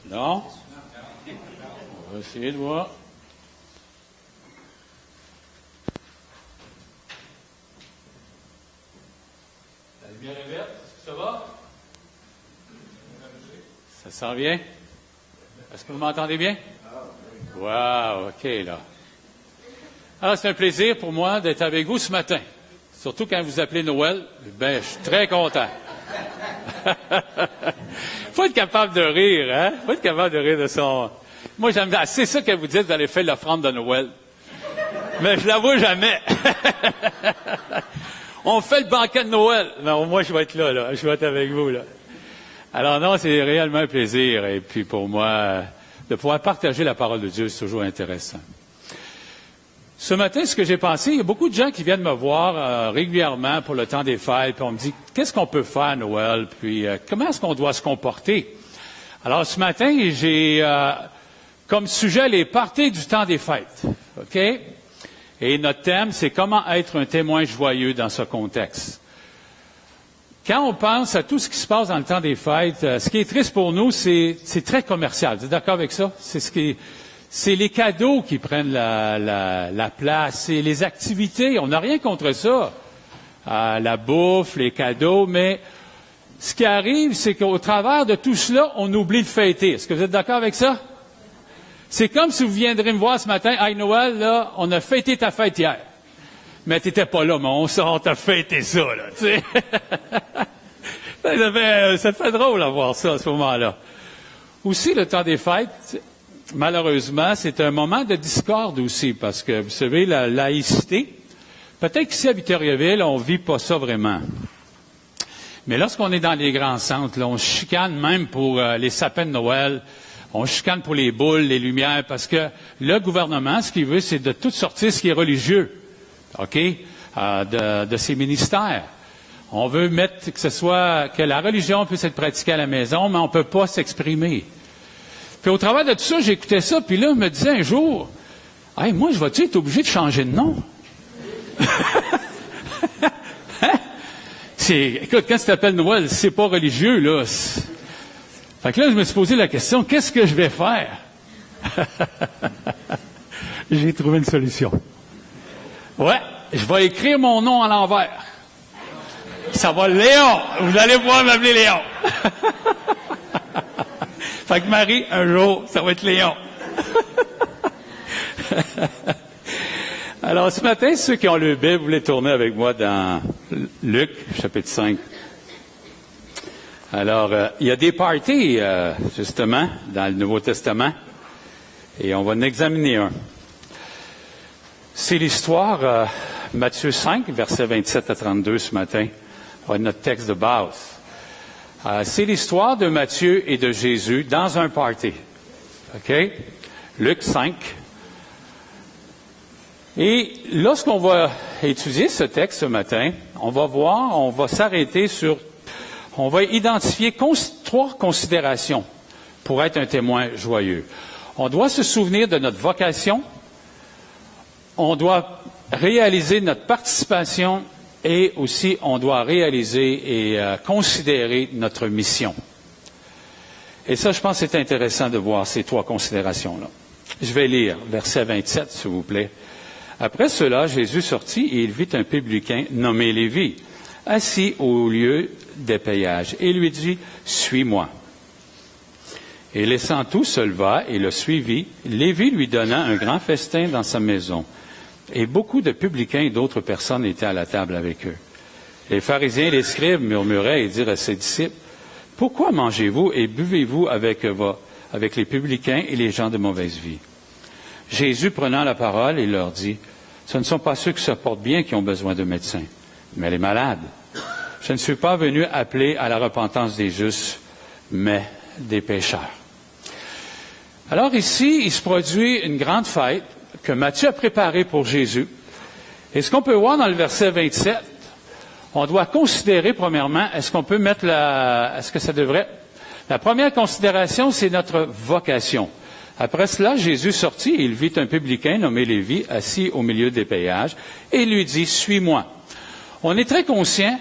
Non? On va essayer de voir. La lumière est verte, est-ce que ça va? Ça s'en vient? Est-ce que vous m'entendez bien? Wow, OK, là. Alors, c'est un plaisir pour moi d'être avec vous ce matin. Surtout quand vous appelez Noël, ben, je suis très content. Faut être capable de rire, hein? Faut être capable de rire de son... Moi, j'aime bien. C'est ça que vous dites, vous allez faire l'offrande de Noël. Mais je l'avoue jamais. On fait le banquet de Noël. Non, moi, je vais être là. Je vais être avec vous, là. Alors non, c'est réellement un plaisir. Et puis pour moi, de pouvoir partager la parole de Dieu, c'est toujours intéressant. Ce matin, ce que j'ai pensé, il y a beaucoup de gens qui viennent me voir régulièrement pour le temps des fêtes, puis on me dit, qu'est-ce qu'on peut faire à Noël, puis comment est-ce qu'on doit se comporter? Alors ce matin, j'ai comme sujet les parties du temps des fêtes, OK? Et notre thème, c'est comment être un témoin joyeux dans ce contexte. Quand on pense à tout ce qui se passe dans le temps des fêtes, ce qui est triste pour nous, c'est très commercial. Vous êtes d'accord avec ça? C'est les cadeaux qui prennent la place, c'est les activités. On n'a rien contre ça. La bouffe, les cadeaux, mais ce qui arrive, c'est qu'au travers de tout cela, on oublie de fêter. Est-ce que vous êtes d'accord avec ça? C'est comme si vous viendrez me voir ce matin, « Hey Noël, là, on a fêté ta fête hier. » Mais t'étais pas là, mais on t'a fêté ça, là, tu sais. Ça fait drôle à voir ça à ce moment-là. Aussi, le temps des fêtes, malheureusement, c'est un moment de discorde aussi, parce que, vous savez, la laïcité, peut-être qu'ici à Victoriaville, on vit pas ça vraiment. Mais lorsqu'on est dans les grands centres, là, on chicane même pour les sapins de Noël, on chicane pour les boules, les lumières, parce que le gouvernement, ce qu'il veut, c'est de tout sortir ce qui est religieux, OK, de ses ministères. On veut mettre que la religion puisse être pratiquée à la maison, mais on ne peut pas s'exprimer. Puis au travers de tout ça, j'écoutais ça, puis là, je me disais un jour, « Hey, moi, je vais-tu être obligé de changer de nom? » Hein? Écoute, quand ça s'appelle Noël, c'est pas religieux, là. Fait que là, je me suis posé la question, qu'est-ce que je vais faire? J'ai trouvé une solution. Ouais, je vais écrire mon nom à l'envers. Ça va Léon. Vous allez pouvoir m'appeler Léon. Fait que Marie, un jour, ça va être Léon. Alors, ce matin, ceux qui ont le Bible, vous voulez tourner avec moi dans Luc, chapitre 5. Alors, il y a des parties, justement, dans le Nouveau Testament, et on va en examiner un. C'est l'histoire, Matthieu 5, versets 27 à 32 ce matin, va être notre texte de base. C'est l'histoire de Matthieu et de Jésus dans un party. OK? Luc 5. Et lorsqu'on va étudier ce texte ce matin, on va s'arrêter on va identifier 3 considérations pour être un témoin joyeux. On doit se souvenir de notre vocation, on doit réaliser notre participation et aussi on doit réaliser et considérer notre mission. Et ça, je pense que c'est intéressant de voir ces 3 considérations-là. Je vais lire verset 27, s'il vous plaît. Après cela, Jésus sortit et il vit un publicain nommé Lévi, assis au lieu des péages, et lui dit, « Suis-moi. » Et laissant tout, se leva et le suivit. Lévi lui donna un grand festin dans sa maison. Et beaucoup de publicains et d'autres personnes étaient à la table avec eux. Les pharisiens et les scribes murmuraient et dirent à ses disciples, « Pourquoi mangez-vous et buvez-vous avec les publicains et les gens de mauvaise vie? » Jésus, prenant la parole, il leur dit, « Ce ne sont pas ceux qui se portent bien qui ont besoin de médecins, mais les malades. Je ne suis pas venu appeler à la repentance des justes, mais des pécheurs. » Alors ici, il se produit une grande fête que Matthieu a préparée pour Jésus. Et ce qu'on peut voir dans le verset 27, on doit considérer premièrement, est-ce qu'on peut mettre est-ce que ça devrait... La première considération, c'est notre vocation. Après cela, Jésus sortit et il vit un publicain nommé Lévi, assis au milieu des péages, et il lui dit, « Suis-moi. » On est très conscient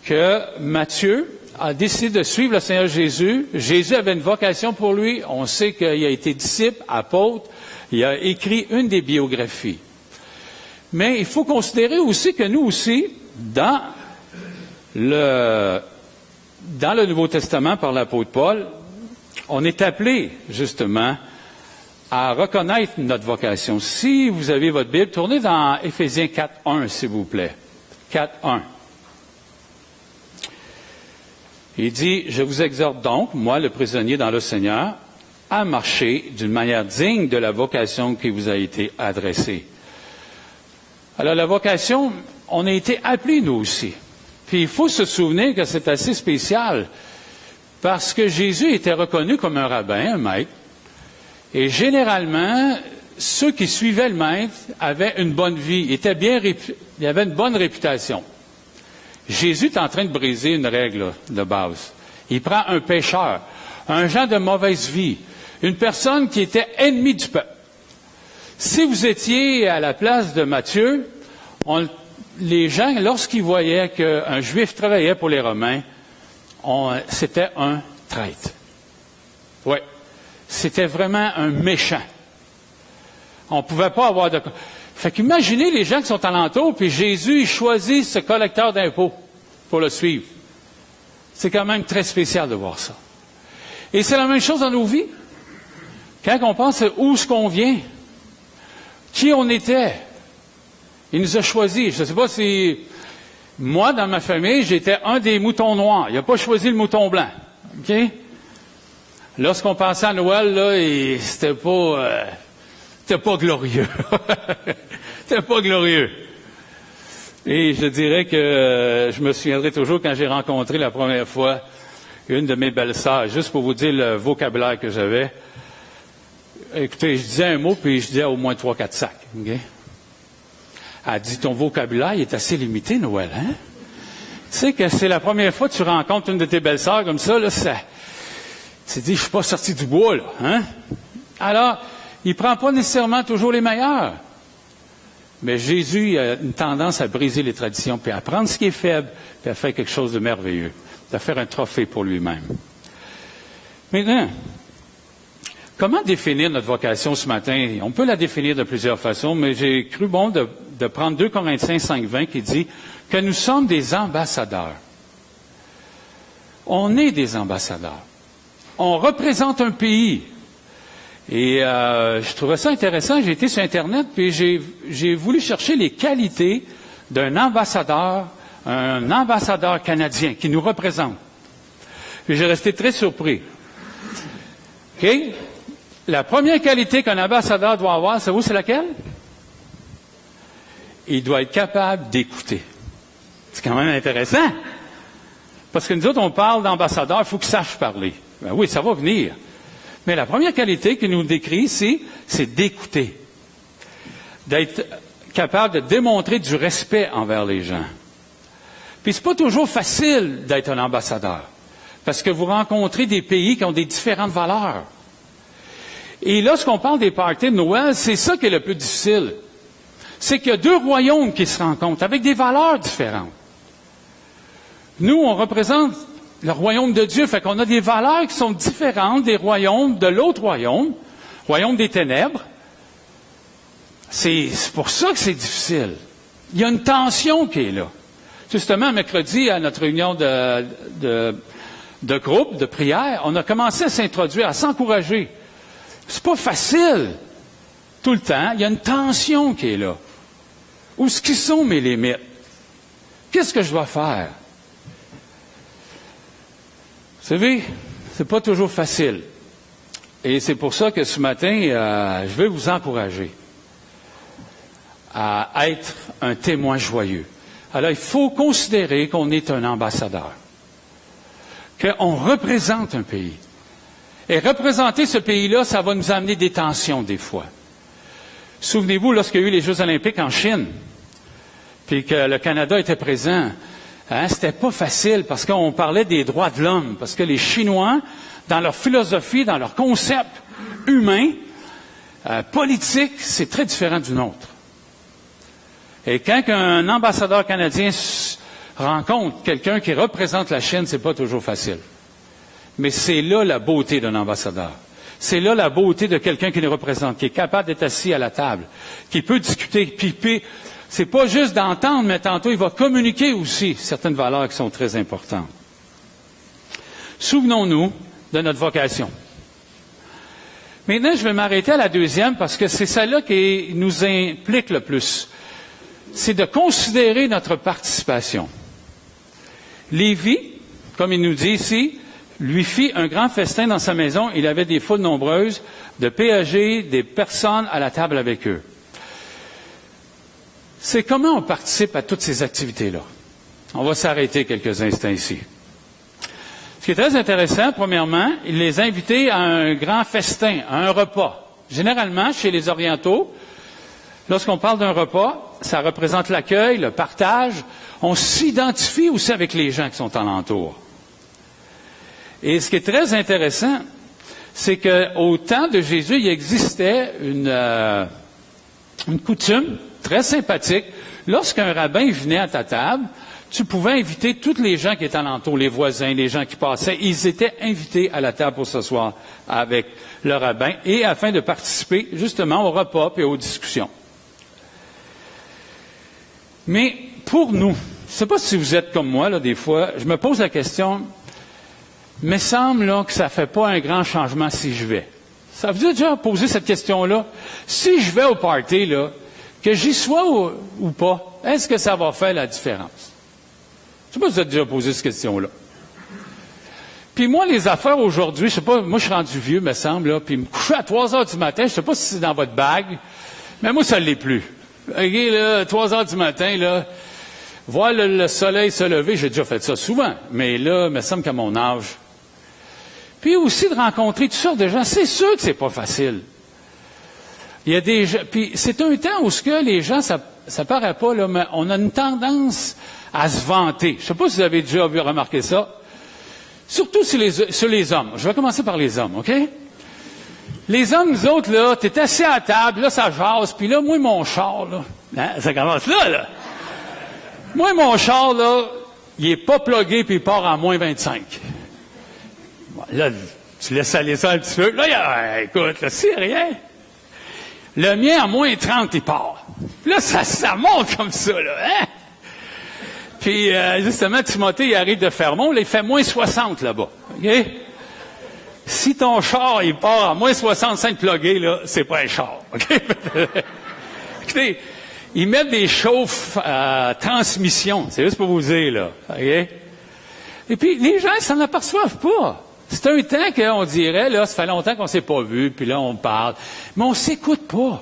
que Matthieu a décidé de suivre le Seigneur Jésus. Jésus avait une vocation pour lui. On sait qu'il a été disciple, apôtre. Il a écrit une des biographies. Mais il faut considérer aussi que nous aussi, dans le Nouveau Testament par l'apôtre Paul, on est appelé justement à reconnaître notre vocation. Si vous avez votre Bible, tournez dans Éphésiens 4.1, s'il vous plaît. 4.1. Il dit, « Je vous exhorte donc, moi, le prisonnier dans le Seigneur, à marcher d'une manière digne de la vocation qui vous a été adressée. » Alors, la vocation, on a été appelés, nous aussi. Puis, il faut se souvenir que c'est assez spécial, parce que Jésus était reconnu comme un rabbin, un maître, et généralement, ceux qui suivaient le maître avaient une bonne vie, il avait une bonne réputation. Jésus est en train de briser une règle de base. Il prend un pécheur, un gens de mauvaise vie, une personne qui était ennemie du peuple. Si vous étiez à la place de Matthieu, les gens, lorsqu'ils voyaient qu'un Juif travaillait pour les Romains, c'était un traître. Oui, c'était vraiment un méchant. On ne pouvait pas avoir de... Fait qu'imaginez les gens qui sont alentour, puis Jésus, il choisit ce collecteur d'impôts pour le suivre. C'est quand même très spécial de voir ça. Et c'est la même chose dans nos vies. Quand on pense à où est-ce qu'on vient, qui on était, il nous a choisis. Je ne sais pas si... Moi, dans ma famille, j'étais un des moutons noirs. Il n'a pas choisi le mouton blanc. OK? Lorsqu'on pensait à Noël, là, c'était pas glorieux. C'était pas glorieux. Et je dirais que je me souviendrai toujours quand j'ai rencontré la première fois une de mes belles-sœurs, juste pour vous dire le vocabulaire que j'avais. Écoutez, je disais un mot, puis je disais au moins 3-4 sacs. Okay? Elle dit, ton vocabulaire il est assez limité, Noël, hein? Tu sais que c'est la première fois que tu rencontres une de tes belles-sœurs comme ça, là, tu te dis, je suis pas sorti du bois, là, hein? Alors, il prend pas nécessairement toujours les meilleurs. Mais Jésus a une tendance à briser les traditions, puis à prendre ce qui est faible, puis à faire quelque chose de merveilleux, à faire un trophée pour lui-même. Maintenant, comment définir notre vocation ce matin? On peut la définir de plusieurs façons, mais j'ai cru bon de prendre 2 Corinthiens 5.20 qui dit que nous sommes des ambassadeurs. On est des ambassadeurs. On représente un pays. Et je trouvais ça intéressant. J'ai été sur Internet, puis j'ai voulu chercher les qualités d'un ambassadeur, un ambassadeur canadien qui nous représente. Puis j'ai resté très surpris. OK? La première qualité qu'un ambassadeur doit avoir, savez-vous, c'est laquelle? Il doit être capable d'écouter. C'est quand même intéressant. Parce que nous autres, on parle d'ambassadeur, il faut qu'il sache parler. Ben oui, ça va venir. Mais la première qualité qu'il nous décrit ici, c'est d'écouter. D'être capable de démontrer du respect envers les gens. Puis c'est pas toujours facile d'être un ambassadeur. Parce que vous rencontrez des pays qui ont des différentes valeurs. Et lorsqu'on parle des parties de Noël, c'est ça qui est le plus difficile. C'est qu'il y a 2 royaumes qui se rencontrent avec des valeurs différentes. Nous, on représente le royaume de Dieu, fait qu'on a des valeurs qui sont différentes des royaumes de l'autre royaume des ténèbres. C'est pour ça que c'est difficile. Il y a une tension qui est là. Justement, mercredi, à notre réunion de groupe, de prière, on a commencé à s'introduire, à s'encourager. C'est pas facile tout le temps. Il y a une tension qui est là. Où est-ce qu'ils sont mes limites? Qu'est-ce que je dois faire? Vous savez, c'est pas toujours facile. Et c'est pour ça que ce matin, je vais vous encourager à être un témoin joyeux. Alors, il faut considérer qu'on est un ambassadeur, qu'on représente un pays. Et représenter ce pays-là, ça va nous amener des tensions des fois. Souvenez-vous, lorsqu'il y a eu les Jeux olympiques en Chine, puis que le Canada était présent, c'était pas facile parce qu'on parlait des droits de l'homme, parce que les Chinois, dans leur philosophie, dans leur concept humain, politique, c'est très différent du nôtre. Et quand un ambassadeur canadien rencontre quelqu'un qui représente la Chine, c'est pas toujours facile. Mais c'est là la beauté d'un ambassadeur. C'est là la beauté de quelqu'un qui nous représente, qui est capable d'être assis à la table, qui peut discuter, puis c'est pas juste d'entendre, mais tantôt il va communiquer aussi certaines valeurs qui sont très importantes. Souvenons-nous de notre vocation. Maintenant, je vais m'arrêter à la deuxième parce que c'est celle-là qui nous implique le plus. C'est de considérer notre participation. Lévi, comme il nous dit ici, lui fit un grand festin dans sa maison. Il avait des foules nombreuses de péagers, des personnes à la table avec eux. C'est comment on participe à toutes ces activités-là. On va s'arrêter quelques instants ici. Ce qui est très intéressant, premièrement, il les a invités à un grand festin, à un repas. Généralement, chez les Orientaux, lorsqu'on parle d'un repas, ça représente l'accueil, le partage. On s'identifie aussi avec les gens qui sont alentour. Et ce qui est très intéressant, c'est qu'au temps de Jésus, il existait une coutume très sympathique. Lorsqu'un rabbin venait à ta table, tu pouvais inviter tous les gens qui étaient alentour, les voisins, les gens qui passaient. Ils étaient invités à la table pour s'asseoir avec le rabbin et afin de participer justement au repas et aux discussions. Mais pour nous, je ne sais pas si vous êtes comme moi, là, des fois, je me pose la question, il me semble là, que ça ne fait pas un grand changement si je vais. Ça vous a déjà posé cette question-là? Si je vais au party, là, que j'y sois ou pas, est-ce que ça va faire la différence? Je ne sais pas si vous avez déjà posé cette question-là. Puis moi, les affaires aujourd'hui, je sais pas, moi je suis rendu vieux, me semble, là, puis me coucher à 3 heures du matin, je ne sais pas si c'est dans votre bague, mais moi, ça ne l'est plus. OK, là, 3 heures du matin, là, voir le soleil se lever, j'ai déjà fait ça souvent, mais là, il me semble qu'à mon âge. Puis aussi de rencontrer toutes sortes de gens, c'est sûr que c'est pas facile. Il y a des gens, puis c'est un temps où ce que les gens, ça paraît pas, là, mais on a une tendance à se vanter. Je ne sais pas si vous avez déjà remarqué ça. Surtout sur les hommes. Je vais commencer par les hommes, OK? Les hommes, nous autres, là, t'es assis à la table, là, ça jase, puis là, moi, mon char, là, hein, ça commence là, là. Moi, mon char, là, il est pas plugué, puis il part à moins 25. Bon, là, tu laisses aller ça un petit peu. Là, écoute, là, c'est rien. Le mien, à moins 30, il part. Là, ça monte comme ça, là, hein? Puis, justement, Timothée, il arrive de Fermont, là, il fait moins 60 là-bas. OK? Si ton char, il part à moins 65 plugué, là, c'est pas un char. OK? Écoutez, ils mettent des chauffes à transmission. C'est juste pour vous dire, là. OK? Et puis, les gens, ils s'en aperçoivent pas. C'est un temps qu'on dirait, là, ça fait longtemps qu'on s'est pas vu, puis là, on parle. Mais on s'écoute pas.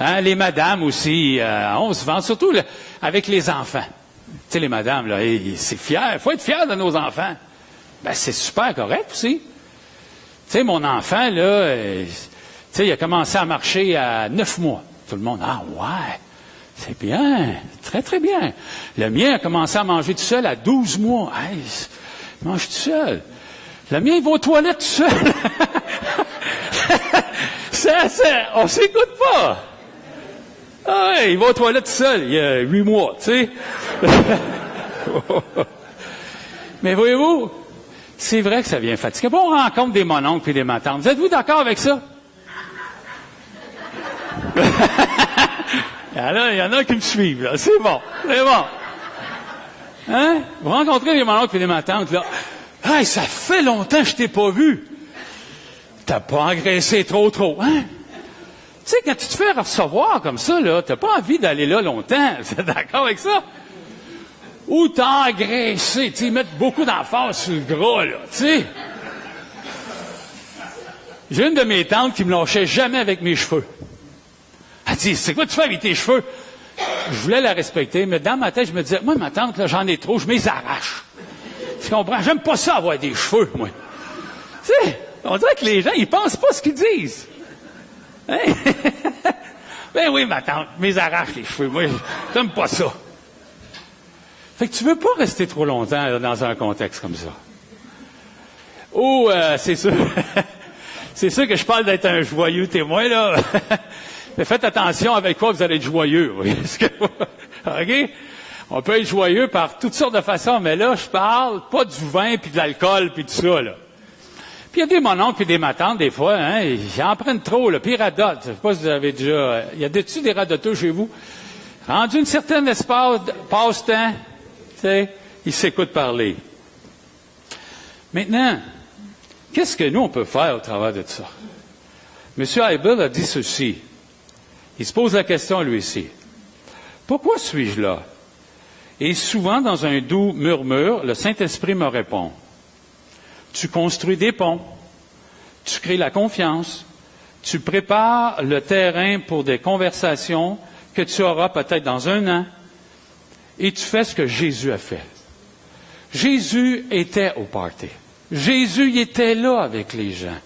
Hein, les madames aussi, on se vante, surtout là, avec les enfants. Tu sais, les madames, là, c'est fier. Il faut être fier de nos enfants. Ben, c'est super correct aussi. Tu sais, mon enfant, là, tu sais, il a commencé à marcher à 9 mois. Tout le monde, ah ouais, c'est bien, très, très bien. Le mien a commencé à manger tout seul à 12 mois. Hey, il mange tout seul. Le mien, il va aux toilettes tout seul. On s'écoute pas. Ah ouais, il va aux toilettes tout seul, il y a 8 mois, tu sais. Mais voyez-vous, c'est vrai que ça vient fatiguer. Bon, on rencontre des mononcles et des matantes. Vous êtes-vous d'accord avec ça? Il y en a qui me suivent, là. C'est bon, c'est bon. Hein? Vous rencontrez des mononcles et des matantes, là. Hey, ça fait longtemps que je t'ai pas vu. T'as pas engraissé trop, hein? Tu sais, quand tu te fais recevoir comme ça, là, t'as pas envie d'aller là longtemps. Vous êtes d'accord avec ça? Ou t'as engraissé, tu sais, mettre beaucoup d'emphase sur le gras, là, tu sais. J'ai une de mes tantes qui me lâchait jamais avec mes cheveux. Elle dit, c'est quoi tu fais avec tes cheveux? Je voulais la respecter, mais dans ma tête, je me disais, moi, ma tante, là, j'en ai trop, je les arrache. Tu comprends? J'aime pas ça avoir des cheveux, moi. Tu sais, on dirait que les gens, ils pensent pas ce qu'ils disent. Hein? Ben oui, ma tante, mes arrache les cheveux. Moi, j'aime pas ça. Fait que tu veux pas rester trop longtemps là, dans un contexte comme ça. Ou, c'est sûr, c'est sûr que je parle d'être un joyeux témoin, là. Mais faites attention avec quoi vous allez être joyeux. Oui. OK? On peut être joyeux par toutes sortes de façons, mais là, je parle pas du vin, puis de l'alcool, puis tout ça, là. Puis il y a des mononcles puis des matantes, des fois, hein, ils en prennent trop, là, puis ils radotent. Je sais pas si vous avez déjà... Il y a des radoteux chez vous? Rendu une certaine espace, passe-temps, tu sais, ils s'écoutent parler. Maintenant, qu'est-ce que nous, on peut faire au travers de ça? M. Heibel a dit ceci. Il se pose la question, lui aussi. Pourquoi suis-je là? Et souvent, dans un doux murmure, le Saint-Esprit me répond. Tu construis des ponts, tu crées la confiance, tu prépares le terrain pour des conversations que tu auras peut-être dans 1 an, et tu fais ce que Jésus a fait. Jésus était au party. Jésus il était là avec les gens.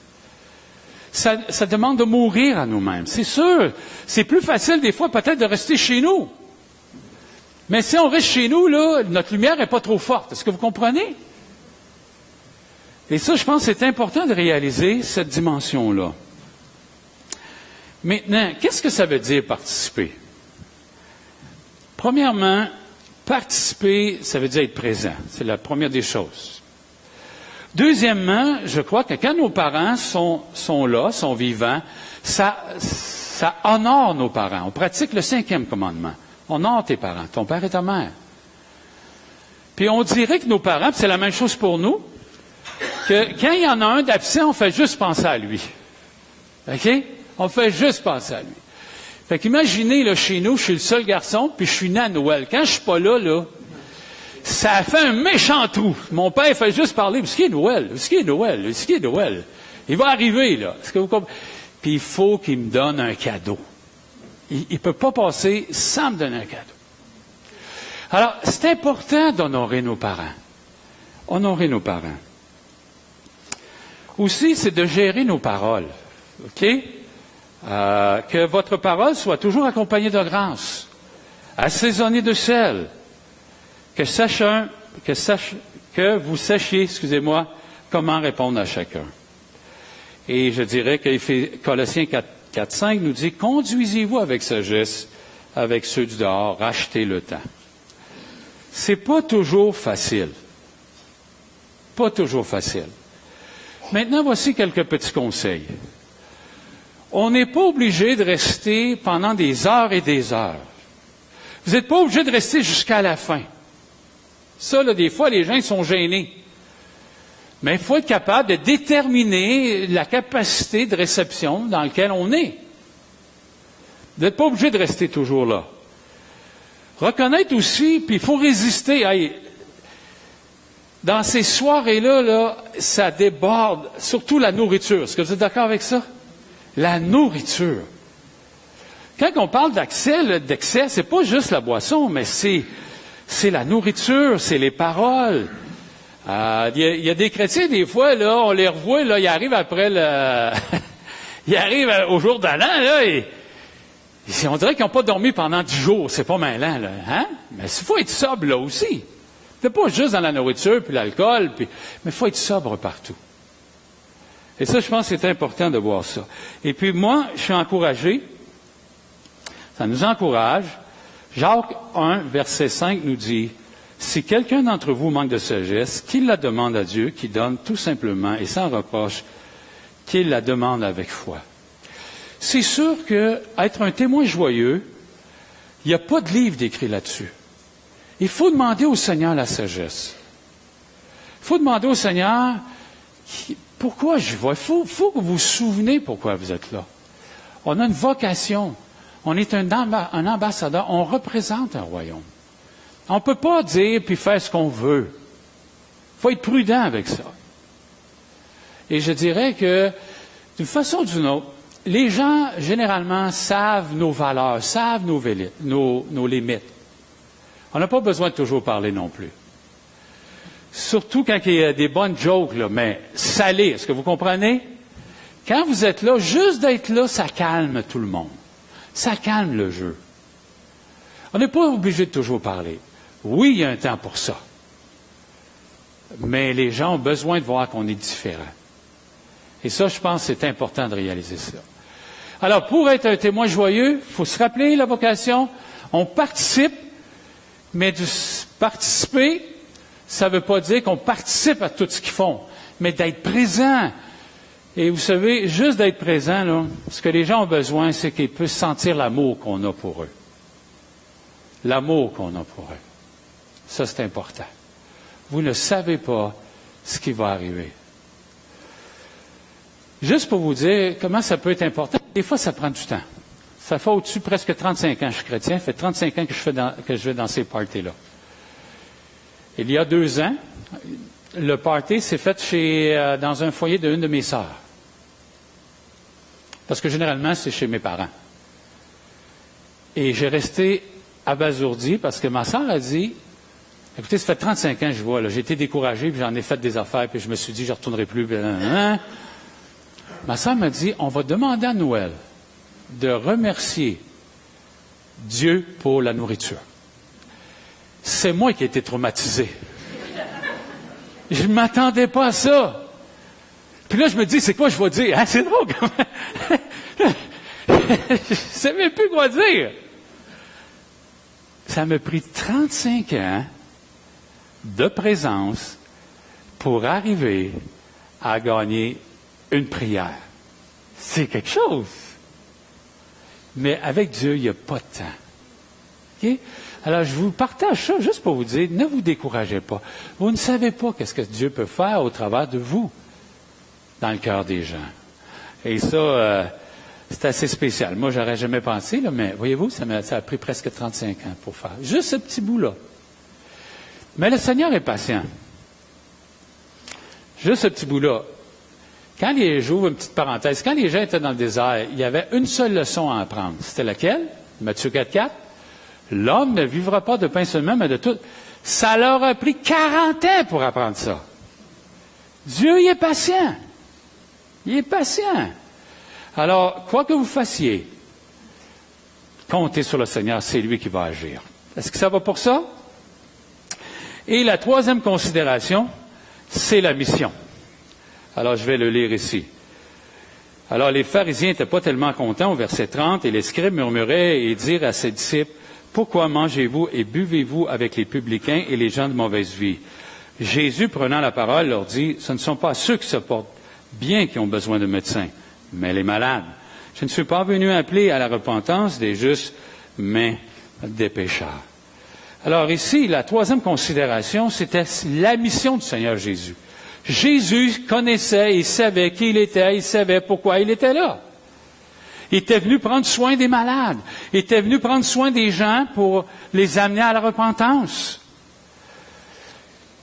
Ça demande de mourir à nous-mêmes, c'est sûr. C'est plus facile des fois peut-être de rester chez nous. Mais si on reste chez nous, là, notre lumière n'est pas trop forte. Est-ce que vous comprenez? Et ça, je pense que c'est important de réaliser cette dimension-là. Maintenant, qu'est-ce que ça veut dire participer? Premièrement, participer, ça veut dire être présent. C'est la première des choses. Deuxièmement, je crois que quand nos parents sont là, sont vivants, ça honore nos parents. On pratique le 5e commandement. Honore tes parents, ton père et ta mère. Puis on dirait que nos parents, puis c'est la même chose pour nous, que quand il y en a un d'absent, on fait juste penser à lui. OK? On fait juste penser à lui. Fait qu'imaginez, là, chez nous, je suis le seul garçon, puis je suis né à Noël. Quand je suis pas là, ça fait un méchant trou. Mon père fait juste parler, où est-ce qu'il est Noël? Où est-ce qu'il est Noël? Où est-ce qu'il est Noël? Il va arriver, là. Est-ce que vous comprenez? Puis il faut qu'il me donne un cadeau. Il ne peut pas passer sans me donner un cadeau. Alors, c'est important d'honorer nos parents. Honorer nos parents. Aussi, c'est de gérer nos paroles. OK? Que votre parole soit toujours accompagnée de grâce, assaisonnée de sel, que vous sachiez, comment répondre à chacun. Et je dirais que Colossiens 4.5 nous dit, conduisez-vous avec sagesse, avec ceux du dehors, rachetez le temps. C'est pas toujours facile. Pas toujours facile. Maintenant, voici quelques petits conseils. On n'est pas obligé de rester pendant des heures et des heures. Vous n'êtes pas obligé de rester jusqu'à la fin. Ça, là, des fois, les gens sont gênés. Mais il faut être capable de déterminer la capacité de réception dans laquelle on est. Vous n'êtes pas obligé de rester toujours là. Reconnaître aussi, puis il faut résister. Hey, dans ces soirées-là, là, ça déborde, surtout la nourriture. Est-ce que vous êtes d'accord avec ça? La nourriture. Quand on parle d'excès, c'est pas juste la boisson, mais c'est la nourriture, c'est les paroles. Il y a des chrétiens, des fois, là, on les revoit, là, ils arrivent après ils arrivent au jour de l'an, là, et on dirait qu'ils n'ont pas dormi pendant 10 jours. C'est pas malin, là. Hein? Mais il faut être sobre, là aussi. C'est pas juste dans la nourriture, puis l'alcool, mais il faut être sobre partout. Et ça, je pense que c'est important de voir ça. Et puis moi, je suis encouragé, ça nous encourage. Jacques 1, verset 5 nous dit, « Si quelqu'un d'entre vous manque de sagesse, qu'il la demande à Dieu, qui donne tout simplement et sans reproche, qu'il la demande avec foi. » C'est sûr qu'être un témoin joyeux, il n'y a pas de livre décrit là-dessus. Il faut demander au Seigneur la sagesse. Il faut demander au Seigneur pourquoi j'y vais. Il faut que vous vous souvenez pourquoi vous êtes là. On a une vocation. On est un ambassadeur. On représente un royaume. On ne peut pas dire puis faire ce qu'on veut. Il faut être prudent avec ça. Et je dirais que, d'une façon ou d'une autre, les gens, généralement, savent nos valeurs, savent nos limites. On n'a pas besoin de toujours parler non plus. Surtout quand il y a des bonnes jokes, là, mais salées, est-ce que vous comprenez? Quand vous êtes là, juste d'être là, ça calme tout le monde. Ça calme le jeu. On n'est pas obligé de toujours parler. Oui, il y a un temps pour ça. Mais les gens ont besoin de voir qu'on est différent. Et ça, je pense que c'est important de réaliser ça. Alors, pour être un témoin joyeux, il faut se rappeler la vocation. On participe, Mais participer, ça ne veut pas dire qu'on participe à tout ce qu'ils font, mais d'être présent. Et vous savez, juste d'être présent, là, ce que les gens ont besoin, c'est qu'ils puissent sentir l'amour qu'on a pour eux. L'amour qu'on a pour eux. Ça, c'est important. Vous ne savez pas ce qui va arriver. Juste pour vous dire comment ça peut être important, des fois, ça prend du temps. Ça fait au-dessus de presque 35 ans que je suis chrétien. Ça fait 35 ans que je vais dans ces parties-là. Il y a 2 ans, le party s'est fait dans un foyer d'une de mes sœurs. Parce que généralement, c'est chez mes parents. Et j'ai resté abasourdi parce que ma sœur a dit, écoutez, ça fait 35 ans que je vois, là, j'ai été découragé, puis j'en ai fait des affaires, puis je me suis dit, je ne retournerai plus. Ma sœur m'a dit, on va demander à Noël de remercier Dieu pour la nourriture. C'est moi qui ai été traumatisé. Je ne m'attendais pas à ça. Puis là, je me dis, c'est quoi je vais dire? Hein? C'est drôle quand même. Je ne sais même plus quoi dire. Ça m'a pris 35 ans de présence pour arriver à gagner une prière. C'est quelque chose. Mais avec Dieu, il n'y a pas de temps. Okay? Alors, je vous partage ça juste pour vous dire, ne vous découragez pas. Vous ne savez pas qu'est-ce que Dieu peut faire au travers de vous, dans le cœur des gens. Et ça, c'est assez spécial. Moi, j'aurais jamais pensé, là, mais voyez-vous, ça a pris presque 35 ans pour faire. Juste ce petit bout-là. Mais le Seigneur est patient. Juste ce petit bout-là. J'ouvre une petite parenthèse, quand les gens étaient dans le désert, il y avait une seule leçon à apprendre. C'était laquelle? Matthieu 4,4. L'homme ne vivra pas de pain seulement, mais de tout. Ça leur a pris 40 ans pour apprendre ça. Dieu, il est patient. Il est patient. Alors, quoi que vous fassiez, comptez sur le Seigneur, c'est lui qui va agir. Est-ce que ça va pour ça? Et la troisième considération, c'est la mission. Alors, je vais le lire ici. Alors, les pharisiens n'étaient pas tellement contents au verset 30, et les scribes murmuraient et dirent à ses disciples, « Pourquoi mangez-vous et buvez-vous avec les publicains et les gens de mauvaise vie? » Jésus, prenant la parole, leur dit, « Ce ne sont pas ceux qui se portent bien qui ont besoin de médecins, mais les malades. Je ne suis pas venu appeler à la repentance des justes, mais des pécheurs. » Alors ici, la troisième considération, c'était la mission du Seigneur Jésus. Jésus connaissait, il savait qui il était, il savait pourquoi il était là. Il était venu prendre soin des malades. Il était venu prendre soin des gens pour les amener à la repentance.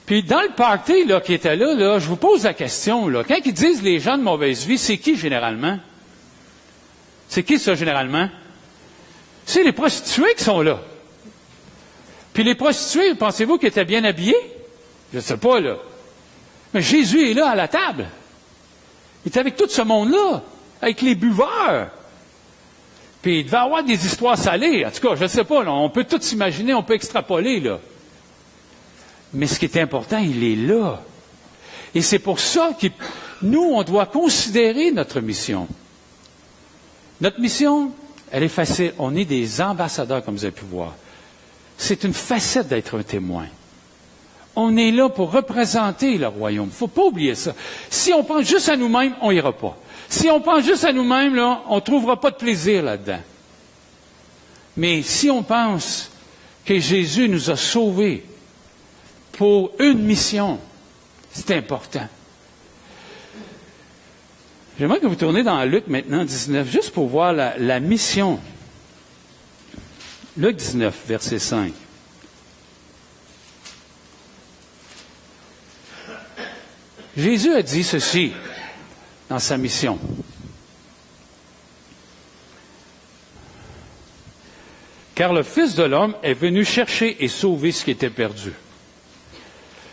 Puis dans le party là, qui était là, je vous pose la question, là, quand ils disent les gens de mauvaise vie, c'est qui généralement? C'est qui ça généralement? C'est les prostituées qui sont là. Puis les prostituées, pensez-vous qu'ils étaient bien habillés? Je ne sais pas, là. Mais Jésus est là à la table. Il est avec tout ce monde-là, avec les buveurs. Puis il devait avoir des histoires salées. En tout cas, je ne sais pas, là, on peut tout s'imaginer, on peut extrapoler, là. Mais ce qui est important, il est là. Et c'est pour ça que nous, on doit considérer notre mission. Notre mission, elle est facile. On est des ambassadeurs, comme vous avez pu voir. C'est une facette d'être un témoin. On est là pour représenter le royaume. Il ne faut pas oublier ça. Si on pense juste à nous-mêmes, on n'ira pas. Si on pense juste à nous-mêmes, là, on ne trouvera pas de plaisir là-dedans. Mais si on pense que Jésus nous a sauvés pour une mission, c'est important. J'aimerais que vous tourniez dans Luc maintenant, 19, juste pour voir la mission. Luc 19, verset 5. Jésus a dit ceci dans sa mission. Car le Fils de l'homme est venu chercher et sauver ce qui était perdu.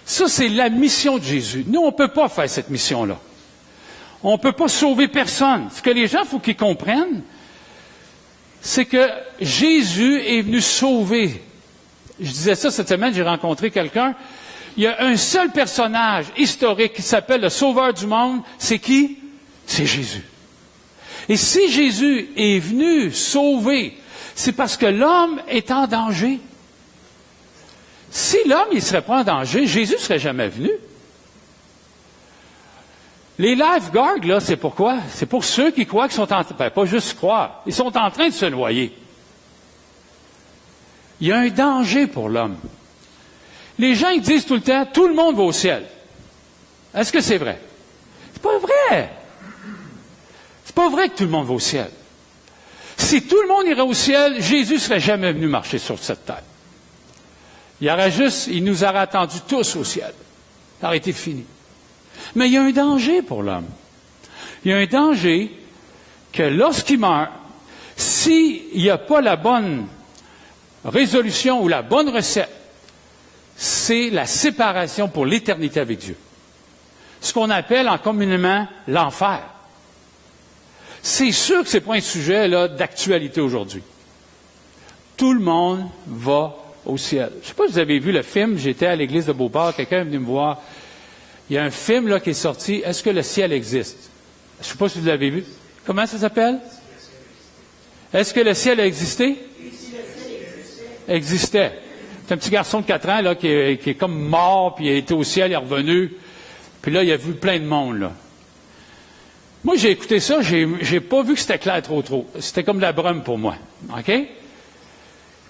Ça, c'est la mission de Jésus. Nous, on ne peut pas faire cette mission-là. On ne peut pas sauver personne. Ce que les gens, il faut qu'ils comprennent, c'est que Jésus est venu sauver. Je disais ça cette semaine, j'ai rencontré quelqu'un. Il y a un seul personnage historique qui s'appelle le Sauveur du monde. C'est qui? C'est Jésus. Et si Jésus est venu sauver, c'est parce que l'homme est en danger. Si l'homme, il ne serait pas en danger, Jésus ne serait jamais venu. Les lifeguards, là, c'est pourquoi? C'est pour ceux qui croient qu'ils sont en train, pas juste croire, ils sont en train de se noyer. Il y a un danger pour l'homme. Les gens, ils disent tout le temps, tout le monde va au ciel. Est-ce que c'est vrai? C'est pas vrai. C'est pas vrai que tout le monde va au ciel. Si tout le monde irait au ciel, Jésus serait jamais venu marcher sur cette terre. Il nous aurait attendus tous au ciel. Ça aurait été fini. Mais il y a un danger pour l'homme. Il y a un danger que lorsqu'il meurt, s'il n'y a pas la bonne résolution ou la bonne recette, c'est la séparation pour l'éternité avec Dieu. Ce qu'on appelle en communément l'enfer. C'est sûr que ce n'est pas un sujet là, d'actualité aujourd'hui. Tout le monde va au ciel. Je ne sais pas si vous avez vu le film, j'étais à l'église de Beauport, quelqu'un est venu me voir. Il y a un film là, qui est sorti, Est-ce que le ciel existe? Je ne sais pas si vous l'avez vu. Comment ça s'appelle? Est-ce que le ciel a existé? Existait. C'est un petit garçon de 4 ans là, qui est comme mort, puis il a été au ciel, il est revenu. Puis là, il a vu plein de monde. Là. Moi, j'ai écouté ça, j'ai pas vu que c'était clair trop. C'était comme de la brume pour moi. OK?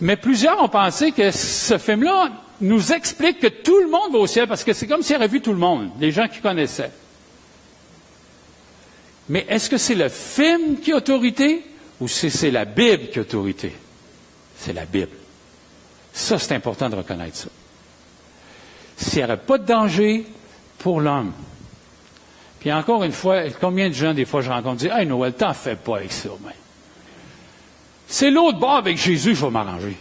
Mais plusieurs ont pensé que ce film-là nous explique que tout le monde va au ciel, parce que c'est comme s'il avait vu tout le monde, les gens qui connaissaient. Mais est-ce que c'est le film qui a autorité ou c'est la Bible qui a autorité? C'est la Bible. Ça, c'est important de reconnaître ça. S'il n'y aurait pas de danger pour l'homme. Puis encore une fois, combien de gens, des fois, je rencontre, disent « Hey, Noël, t'en fais pas avec ça, man. C'est l'autre bord avec Jésus, je vais m'arranger. »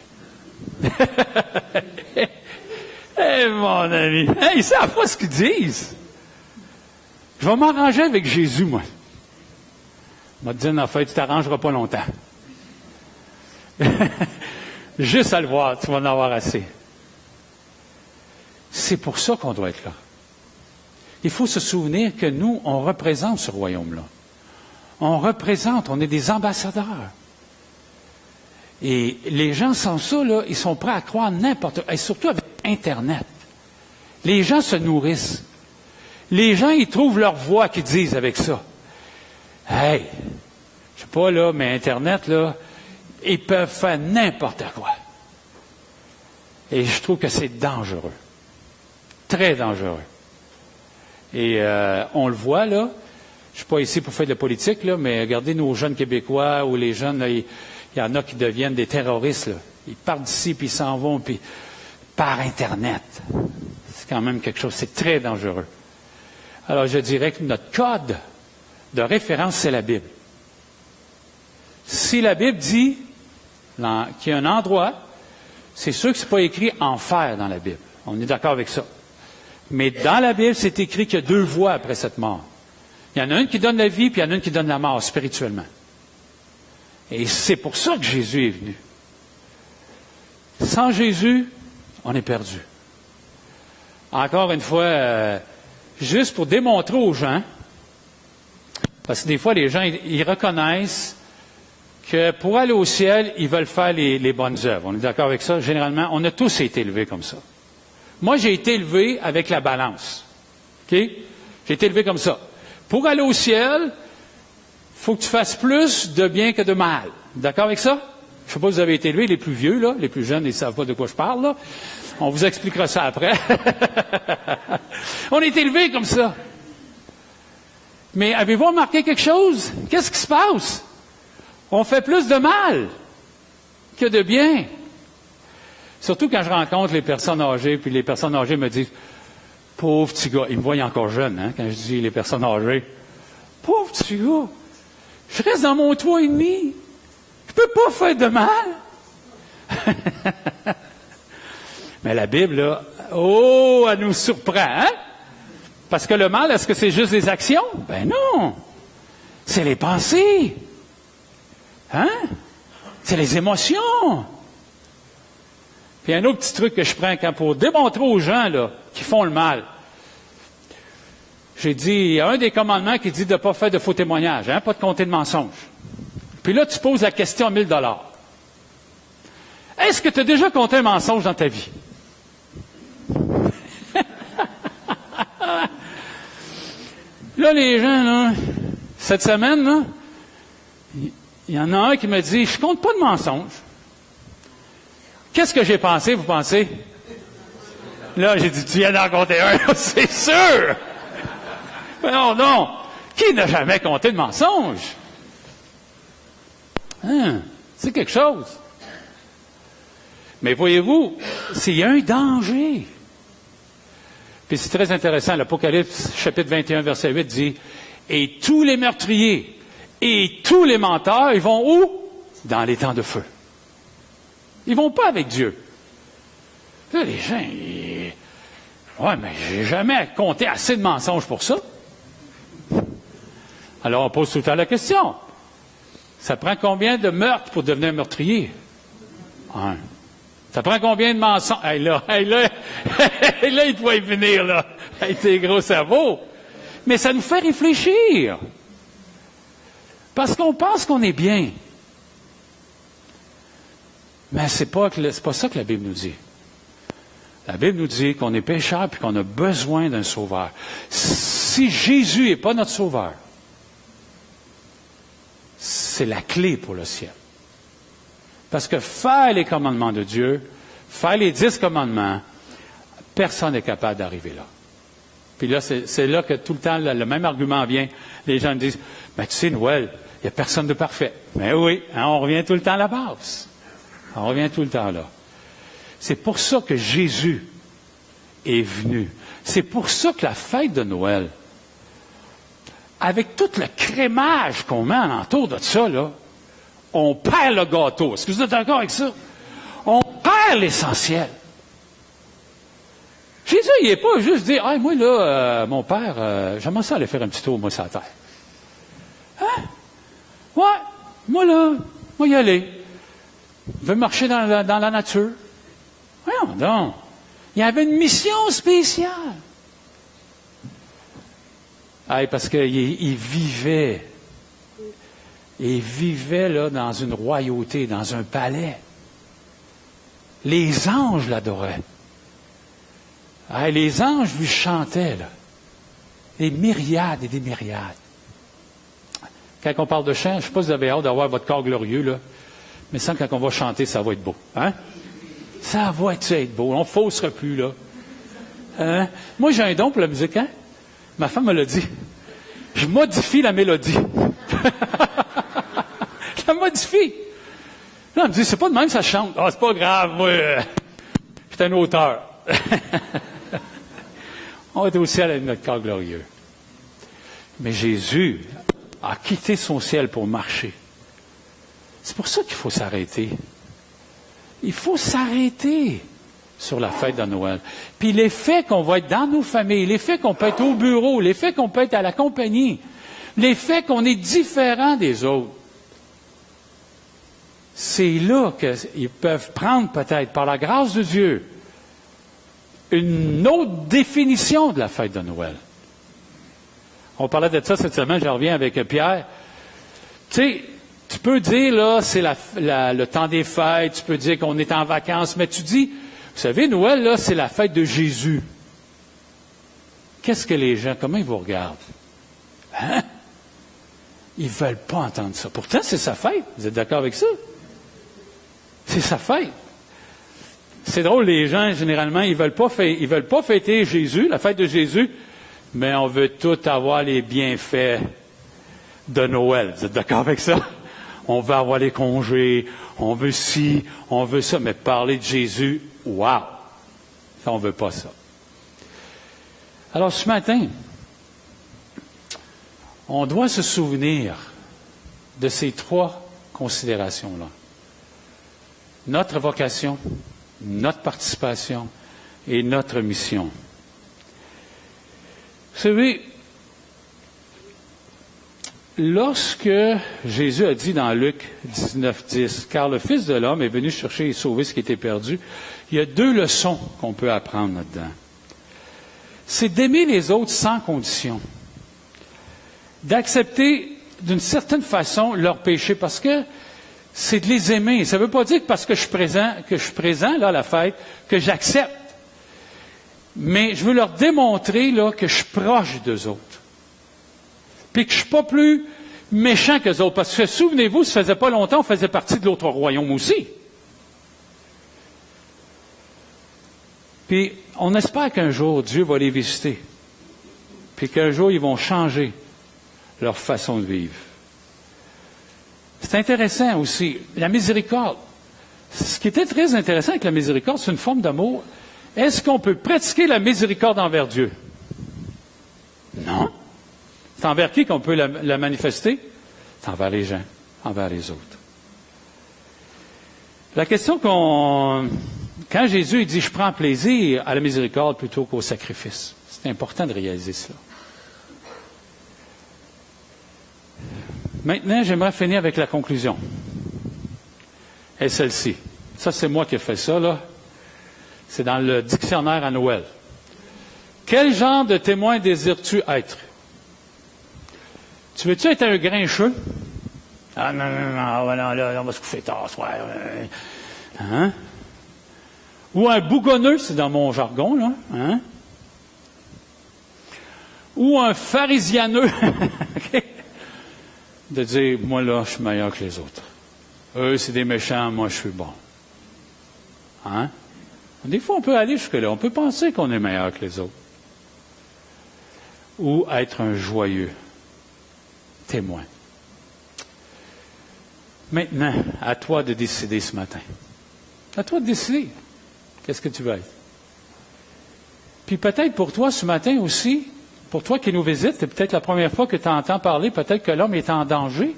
Eh, mon ami, ils savent pas ce qu'ils disent. Je vais m'arranger avec Jésus, moi. Il m'a dit, en fait, tu t'arrangeras pas longtemps. Juste à le voir, tu vas en avoir assez. C'est pour ça qu'on doit être là. Il faut se souvenir que nous, on représente ce royaume-là. On est des ambassadeurs. Et les gens sans ça, là, ils sont prêts à croire n'importe quoi. Et surtout avec Internet. Les gens se nourrissent. Les gens, ils trouvent leur voix qu'ils disent avec ça. Hey, je sais pas là, mais Internet, là, ils peuvent faire n'importe quoi. Et je trouve que c'est dangereux. Très dangereux. Et on le voit, là. Je suis pas ici pour faire de la politique, là, mais regardez nos jeunes Québécois ou les jeunes, là, il y en a qui deviennent des terroristes, là. Ils partent d'ici, puis ils s'en vont, puis par Internet. C'est quand même quelque chose, c'est très dangereux. Alors, je dirais que notre code de référence, c'est la Bible. Si la Bible dit qu'il y a un endroit, c'est sûr que ce n'est pas écrit enfer dans la Bible. On est d'accord avec ça. Mais dans la Bible, c'est écrit qu'il y a 2 voies après cette mort. Il y en a une qui donne la vie, puis il y en a une qui donne la mort, spirituellement. Et c'est pour ça que Jésus est venu. Sans Jésus, on est perdu. Encore une fois, juste pour démontrer aux gens, parce que des fois, les gens, ils reconnaissent que pour aller au ciel, ils veulent faire les bonnes œuvres. On est d'accord avec ça? Généralement, on a tous été élevés comme ça. Moi, j'ai été élevé avec la balance. OK? J'ai été élevé comme ça. Pour aller au ciel, il faut que tu fasses plus de bien que de mal. D'accord avec ça? Je ne sais pas si vous avez été élevés, les plus vieux, là, les plus jeunes, ils ne savent pas de quoi je parle, là. On vous expliquera ça après. On est élevés comme ça. Mais avez-vous remarqué quelque chose? Qu'est-ce qui se passe? On fait plus de mal que de bien. Surtout quand je rencontre les personnes âgées, puis les personnes âgées me disent « Pauvre petit gars », ils me voient encore jeune, hein, quand je dis les personnes âgées. « Pauvre petit gars, je reste dans mon toit et demi. Je peux pas faire de mal. » Mais la Bible, là, elle nous surprend, hein? Parce que le mal, est-ce que c'est juste des actions? Ben non! C'est les pensées. Hein? C'est les émotions. Puis un autre petit truc que je prends pour démontrer aux gens là, qui font le mal. J'ai dit, il y a un des commandements qui dit de ne pas faire de faux témoignages, hein, pas de compter de mensonges. Puis là, tu poses la question à $1000. Est-ce que tu as déjà compté un mensonge dans ta vie? Là, les gens, là, cette semaine, là, il y en a un qui me dit, je compte pas de mensonges. Qu'est-ce que j'ai pensé, vous pensez? Là, j'ai dit, tu viens d'en compter un, c'est sûr! Mais non, non! Qui n'a jamais compté de mensonges? Hein? C'est quelque chose. Mais voyez-vous, il y a un danger. Puis c'est très intéressant, l'Apocalypse, chapitre 21, verset 8, dit, « Et tous les meurtriers et tous les menteurs, ils vont où? Dans les temps de feu. » Ils vont pas avec Dieu. Là, les gens, ouais, mais j'ai jamais compté assez de mensonges pour ça. Alors, on pose tout le temps la question. Ça prend combien de meurtres pour devenir meurtrier? Un. Ça prend combien de mensonges? Hey, là, il doit y venir, là. Hey, tes gros cerveaux. Mais ça nous fait réfléchir. Parce qu'on pense qu'on est bien. Mais c'est pas ça que la Bible nous dit. La Bible nous dit qu'on est pécheur et qu'on a besoin d'un sauveur. Si Jésus n'est pas notre sauveur, c'est la clé pour le ciel. Parce que faire les commandements de Dieu, faire les 10 commandements, personne n'est capable d'arriver là. Puis là, c'est là que tout le temps, le même argument vient. Les gens me disent, « Mais tu sais, Noël, il n'y a personne de parfait. » Mais oui, hein, on revient tout le temps à la base. On revient tout le temps là. C'est pour ça que Jésus est venu. C'est pour ça que la fête de Noël, avec tout le crémage qu'on met alentour de ça, là, on perd le gâteau. Est-ce que vous êtes d'accord avec ça? On perd l'essentiel. Jésus, il n'est pas juste dit, « Ah, moi, là, mon père, j'aimerais ça aller faire un petit tour, moi, sur la terre. » Hein? Ouais, moi, là, moi, y aller. Je veux marcher dans la nature. Voyons donc. Il y avait une mission spéciale. Ah, parce qu'il vivait. Il vivait là dans une royauté, dans un palais. Les anges l'adoraient. Ah, les anges lui chantaient, là. Des myriades et des myriades. Quand on parle de chant, je ne sais pas si vous avez hâte d'avoir votre corps glorieux, là. Mais sans quand on va chanter, ça va être beau. Hein? Ça va être beau. On ne faussera plus, là. Hein? Moi, j'ai un don pour la musique, hein? Ma femme me l'a dit. Je modifie la mélodie. Je la modifie. Là, elle me dit, c'est pas de même, ça chante. Ah, c'est pas grave, moi, je suis un auteur. On va être au ciel avec notre corps glorieux. Mais Jésus a quitté son ciel pour marcher. C'est pour ça qu'il faut s'arrêter. Il faut s'arrêter sur la fête de Noël. Puis l'effet qu'on va être dans nos familles, l'effet qu'on peut être au bureau, l'effet qu'on peut être à la compagnie, l'effet qu'on est différent des autres, c'est là qu'ils peuvent prendre peut-être, par la grâce de Dieu, une autre définition de la fête de Noël. On parlait de ça cette semaine, je reviens avec Pierre. Tu sais, tu peux dire, là, c'est le temps des fêtes, tu peux dire qu'on est en vacances, mais tu dis, vous savez, Noël, là, c'est la fête de Jésus. Qu'est-ce que les gens, comment ils vous regardent? Hein? Ils ne veulent pas entendre ça. Pourtant, c'est sa fête. Vous êtes d'accord avec ça? C'est sa fête. C'est drôle, les gens, généralement, ils veulent pas fêter Jésus, la fête de Jésus, mais on veut tout avoir les bienfaits de Noël. Vous êtes d'accord avec ça? On veut avoir les congés, on veut ci, on veut ça, mais parler de Jésus, wow! Ça, on ne veut pas ça. Alors, ce matin, on doit se souvenir de ces 3 considérations-là. Notre vocation, notre participation et notre mission. Vous savez, lorsque Jésus a dit dans Luc 19:10, « Car le Fils de l'homme est venu chercher et sauver ce qui était perdu », il y a 2 leçons qu'on peut apprendre là-dedans. C'est d'aimer les autres sans condition. D'accepter d'une certaine façon leur péché, parce que c'est de les aimer. Ça ne veut pas dire que parce que je suis présent là, à la fête, que j'accepte. Mais je veux leur démontrer là, que je suis proche d'eux autres. puis que je ne suis pas plus méchant qu'eux autres. Parce que, souvenez-vous, ça faisait pas longtemps, on faisait partie de l'autre royaume aussi. Puis, on espère qu'un jour, Dieu va les visiter. Puis qu'un jour, ils vont changer leur façon de vivre. C'est intéressant aussi, la miséricorde. Ce qui était très intéressant avec la miséricorde, c'est une forme d'amour. Est-ce qu'on peut pratiquer la miséricorde envers Dieu? Non. C'est envers qui qu'on peut la manifester? C'est envers les gens, envers les autres. La question quand Jésus dit « je prends plaisir à la miséricorde plutôt qu'au sacrifice », c'est important de réaliser cela. Maintenant, j'aimerais finir avec la conclusion. Et celle-ci. Ça, c'est moi qui ai fait ça, là. C'est dans le dictionnaire à Noël. Quel genre de témoin désires-tu être? Tu veux-tu être un grincheux? Ah non, là, on va se coucher tard ce soir. Hein? Ou un bougonneux, c'est dans mon jargon, là. Hein? Ou un pharisianeux. Okay? De dire, moi là, je suis meilleur que les autres. Eux, c'est des méchants, moi je suis bon. Hein? Des fois, on peut aller jusque-là. On peut penser qu'on est meilleur que les autres. Ou être un joyeux témoin. Maintenant, à toi de décider ce matin. À toi de décider. Qu'est-ce que tu veux être? Puis peut-être pour toi ce matin aussi, pour toi qui nous visites, c'est peut-être la première fois que tu entends parler, peut-être que l'homme est en danger.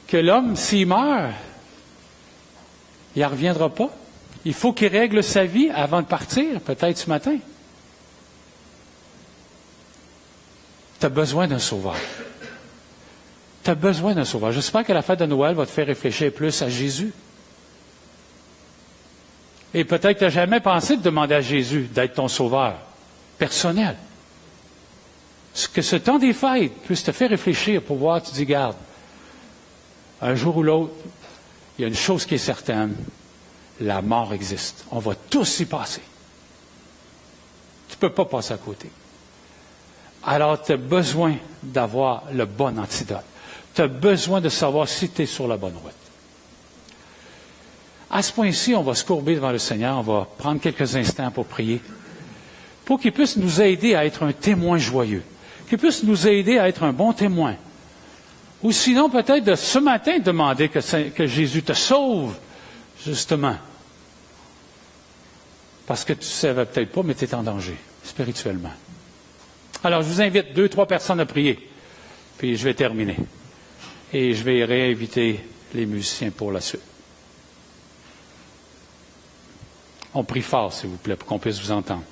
Que l'homme, s'il meurt, il ne reviendra pas. Il faut qu'il règle sa vie avant de partir, peut-être ce matin. Tu as besoin d'un sauveur. Tu as besoin d'un sauveur. J'espère que la fête de Noël va te faire réfléchir plus à Jésus. Et peut-être que tu n'as jamais pensé de demander à Jésus d'être ton sauveur personnel. Que ce temps des fêtes puisse te faire réfléchir pour voir, tu dis, garde, un jour ou l'autre, il y a une chose qui est certaine, la mort existe. On va tous y passer. Tu ne peux pas passer à côté. Alors, tu as besoin d'avoir le bon antidote. Tu as besoin de savoir si tu es sur la bonne route. À ce point-ci, on va se courber devant le Seigneur, on va prendre quelques instants pour prier, pour qu'il puisse nous aider à être un témoin joyeux, qu'il puisse nous aider à être un bon témoin. Ou sinon, peut-être de ce matin, demander que Jésus te sauve, justement. Parce que tu ne savais peut-être pas, mais tu es en danger, spirituellement. Alors, je vous invite 2-3 personnes à prier, puis je vais terminer. Et je vais réinviter les musiciens pour la suite. On prie fort, s'il vous plaît, pour qu'on puisse vous entendre.